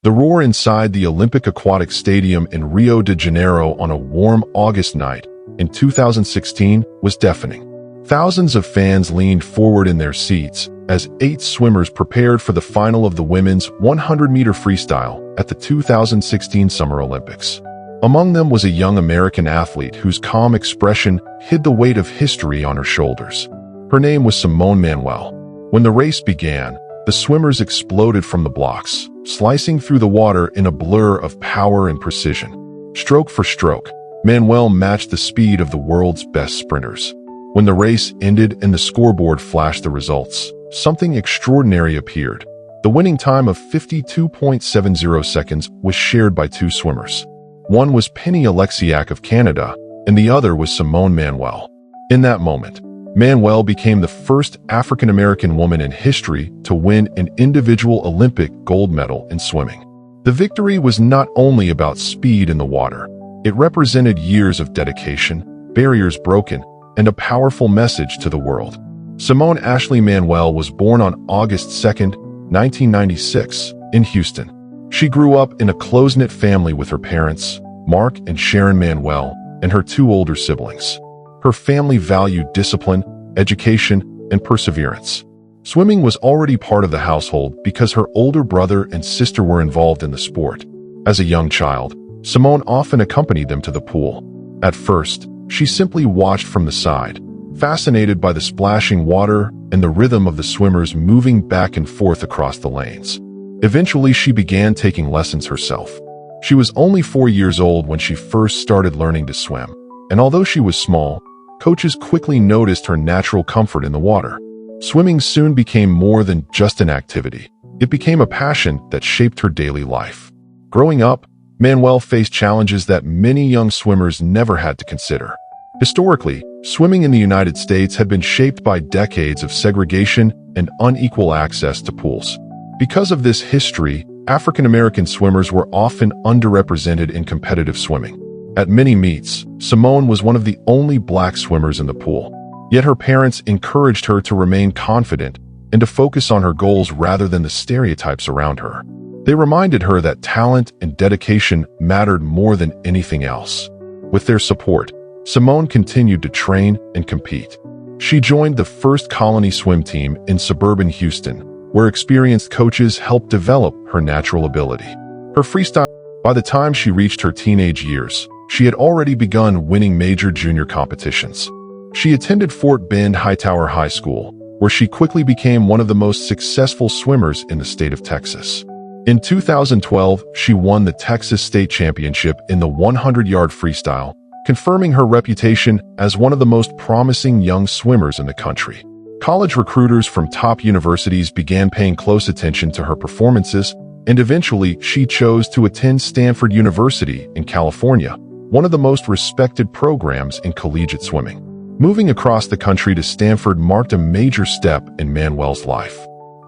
The roar inside the Olympic Aquatic Stadium in Rio de Janeiro on a warm August night in 2016 was deafening. Thousands of fans leaned forward in their seats as 8 swimmers prepared for the final of the women's 100-meter freestyle at the 2016 Summer Olympics. Among them was a young American athlete whose calm expression hid the weight of history on her shoulders. Her name was Simone Manuel. When the race began, the swimmers exploded from the blocks, slicing through the water in a blur of power and precision. Stroke for stroke, Manuel matched the speed of the world's best sprinters. When the race ended and the scoreboard flashed the results, something extraordinary appeared. The winning time of 52.70 seconds was shared by 2 swimmers. One was Penny Alexiak of Canada, and the other was Simone Manuel. In that moment, Manuel became the first African-American woman in history to win an individual Olympic gold medal in swimming. The victory was not only about speed in the water. It represented years of dedication, barriers broken, and a powerful message to the world. Simone Ashley Manuel was born on August 2, 1996, in Houston. She grew up in a close-knit family with her parents, Mark and Sharon Manuel, and her 2 older siblings. Her family valued discipline, education, and perseverance. Swimming was already part of the household because her older brother and sister were involved in the sport. As a young child, Simone often accompanied them to the pool. At first, she simply watched from the side, fascinated by the splashing water and the rhythm of the swimmers moving back and forth across the lanes. Eventually, she began taking lessons herself. She was only 4 years old when she first started learning to swim, and although she was small, coaches quickly noticed her natural comfort in the water. Swimming soon became more than just an activity. It became a passion that shaped her daily life. Growing up, Manuel faced challenges that many young swimmers never had to consider. Historically, swimming in the United States had been shaped by decades of segregation and unequal access to pools. Because of this history, African-American swimmers were often underrepresented in competitive swimming. At many meets, Simone was one of the only Black swimmers in the pool. Yet her parents encouraged her to remain confident and to focus on her goals rather than the stereotypes around her. They reminded her that talent and dedication mattered more than anything else. With their support, Simone continued to train and compete. She joined the first Colony swim team in suburban Houston, where experienced coaches helped develop her natural ability. Her freestyle, by the time she reached her teenage years, she had already begun winning major junior competitions. She attended Fort Bend Hightower High School, where she quickly became one of the most successful swimmers in the state of Texas. In 2012, she won the Texas State Championship in the 100-yard freestyle, confirming her reputation as one of the most promising young swimmers in the country. College recruiters from top universities began paying close attention to her performances, and eventually she chose to attend Stanford University in California, one of the most respected programs in collegiate swimming. Moving across the country to Stanford marked a major step in Manuel's life.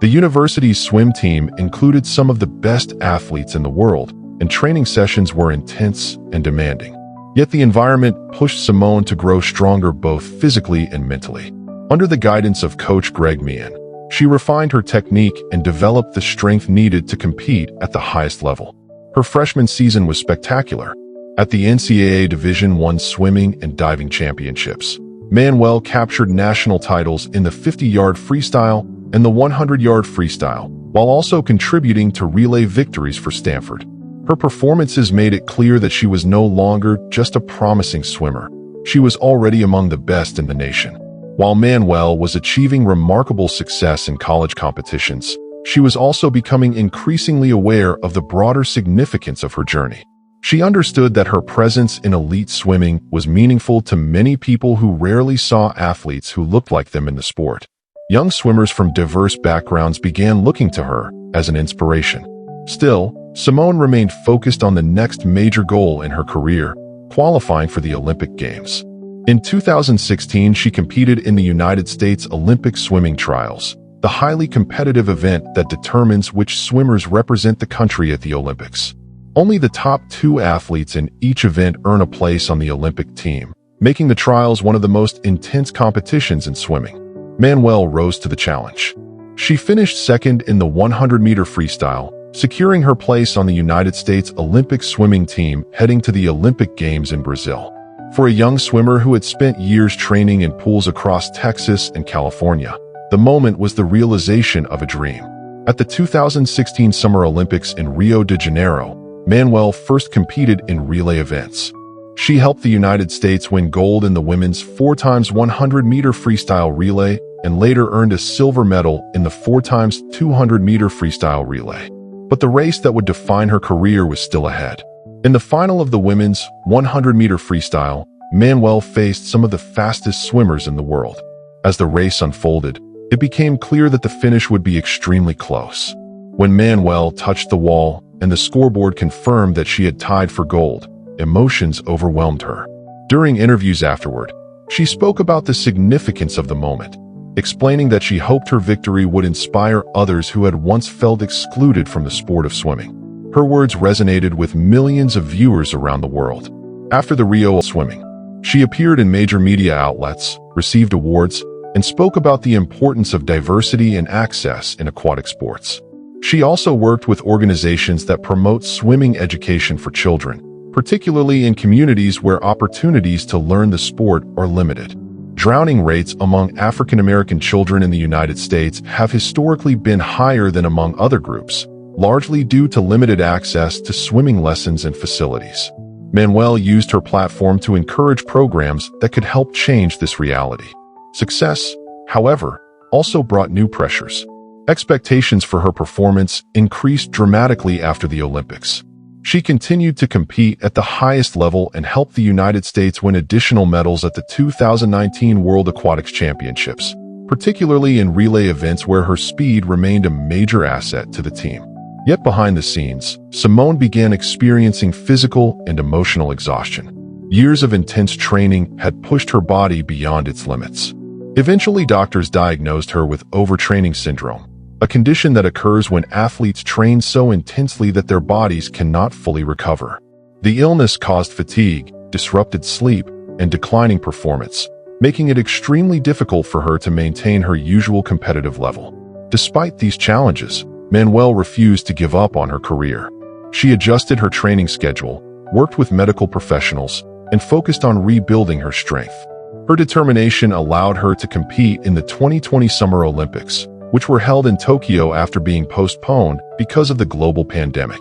The university's swim team included some of the best athletes in the world, and training sessions were intense and demanding. Yet the environment pushed Simone to grow stronger both physically and mentally. Under the guidance of Coach Greg Meehan, she refined her technique and developed the strength needed to compete at the highest level. Her freshman season was spectacular. At the NCAA Division I swimming and diving championships, Manuel captured national titles in the 50-yard freestyle and the 100-yard freestyle, while also contributing to relay victories for Stanford. Her performances made it clear that she was no longer just a promising swimmer. She was already among the best in the nation. While Manuel was achieving remarkable success in college competitions, she was also becoming increasingly aware of the broader significance of her journey. She understood that her presence in elite swimming was meaningful to many people who rarely saw athletes who looked like them in the sport. Young swimmers from diverse backgrounds began looking to her as an inspiration. Still, Simone remained focused on the next major goal in her career, qualifying for the Olympic Games. In 2016, she competed in the United States Olympic Swimming Trials, the highly competitive event that determines which swimmers represent the country at the Olympics. Only the top 2 athletes in each event earn a place on the Olympic team, making the trials one of the most intense competitions in swimming. Manuel rose to the challenge. She finished second in the 100-meter freestyle, securing her place on the United States Olympic swimming team heading to the Olympic Games in Brazil. For a young swimmer who had spent years training in pools across Texas and California, the moment was the realization of a dream. At the 2016 Summer Olympics in Rio de Janeiro, Manuel first competed in relay events. She helped the United States win gold in the women's 4x100-meter freestyle relay and later earned a silver medal in the 4x200-meter freestyle relay. But the race that would define her career was still ahead. In the final of the women's 100-meter freestyle, Manuel faced some of the fastest swimmers in the world. As the race unfolded, it became clear that the finish would be extremely close. When Manuel touched the wall and the scoreboard confirmed that she had tied for gold, emotions overwhelmed her. During interviews afterward, she spoke about the significance of the moment, explaining that she hoped her victory would inspire others who had once felt excluded from the sport of swimming. Her words resonated with millions of viewers around the world. After the Rio swimming, she appeared in major media outlets, received awards, and spoke about the importance of diversity and access in aquatic sports. She also worked with organizations that promote swimming education for children, particularly in communities where opportunities to learn the sport are limited. Drowning rates among African American children in the United States have historically been higher than among other groups, largely due to limited access to swimming lessons and facilities. Manuel used her platform to encourage programs that could help change this reality. Success, however, also brought new pressures. Expectations for her performance increased dramatically after the Olympics. She continued to compete at the highest level and helped the United States win additional medals at the 2019 World Aquatics Championships, particularly in relay events where her speed remained a major asset to the team. Yet behind the scenes, Simone began experiencing physical and emotional exhaustion. Years of intense training had pushed her body beyond its limits. Eventually, doctors diagnosed her with overtraining syndrome, a condition that occurs when athletes train so intensely that their bodies cannot fully recover. The illness caused fatigue, disrupted sleep, and declining performance, making it extremely difficult for her to maintain her usual competitive level. Despite these challenges, Manuel refused to give up on her career. She adjusted her training schedule, worked with medical professionals, and focused on rebuilding her strength. Her determination allowed her to compete in the 2020 Summer Olympics, which were held in Tokyo after being postponed because of the global pandemic.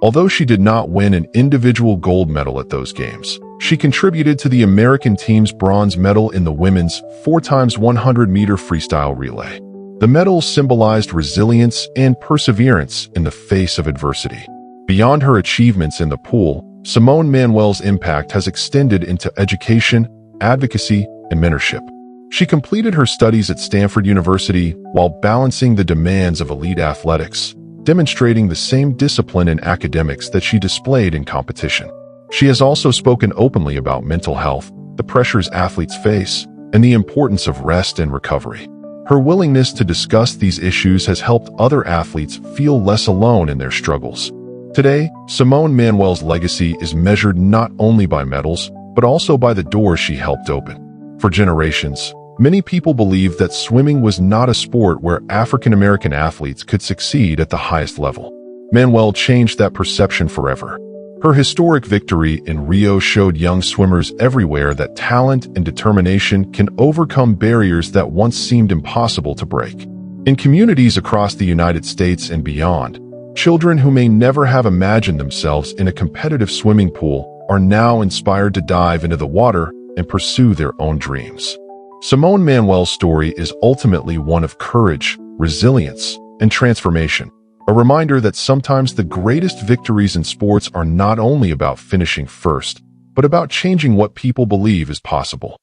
Although she did not win an individual gold medal at those games, she contributed to the American team's bronze medal in the women's 4x100-meter freestyle relay. The medal symbolized resilience and perseverance in the face of adversity. Beyond her achievements in the pool, Simone Manuel's impact has extended into education, advocacy, and mentorship. She completed her studies at Stanford University while balancing the demands of elite athletics, demonstrating the same discipline in academics that she displayed in competition. She has also spoken openly about mental health, the pressures athletes face, and the importance of rest and recovery. Her willingness to discuss these issues has helped other athletes feel less alone in their struggles. Today, Simone Manuel's legacy is measured not only by medals, but also by the doors she helped open. For generations, many people believed that swimming was not a sport where African American athletes could succeed at the highest level. Manuel changed that perception forever. Her historic victory in Rio showed young swimmers everywhere that talent and determination can overcome barriers that once seemed impossible to break. In communities across the United States and beyond, children who may never have imagined themselves in a competitive swimming pool are now inspired to dive into the water and pursue their own dreams. Simone Manuel's story is ultimately one of courage, resilience, and transformation. A reminder that sometimes the greatest victories in sports are not only about finishing first, but about changing what people believe is possible.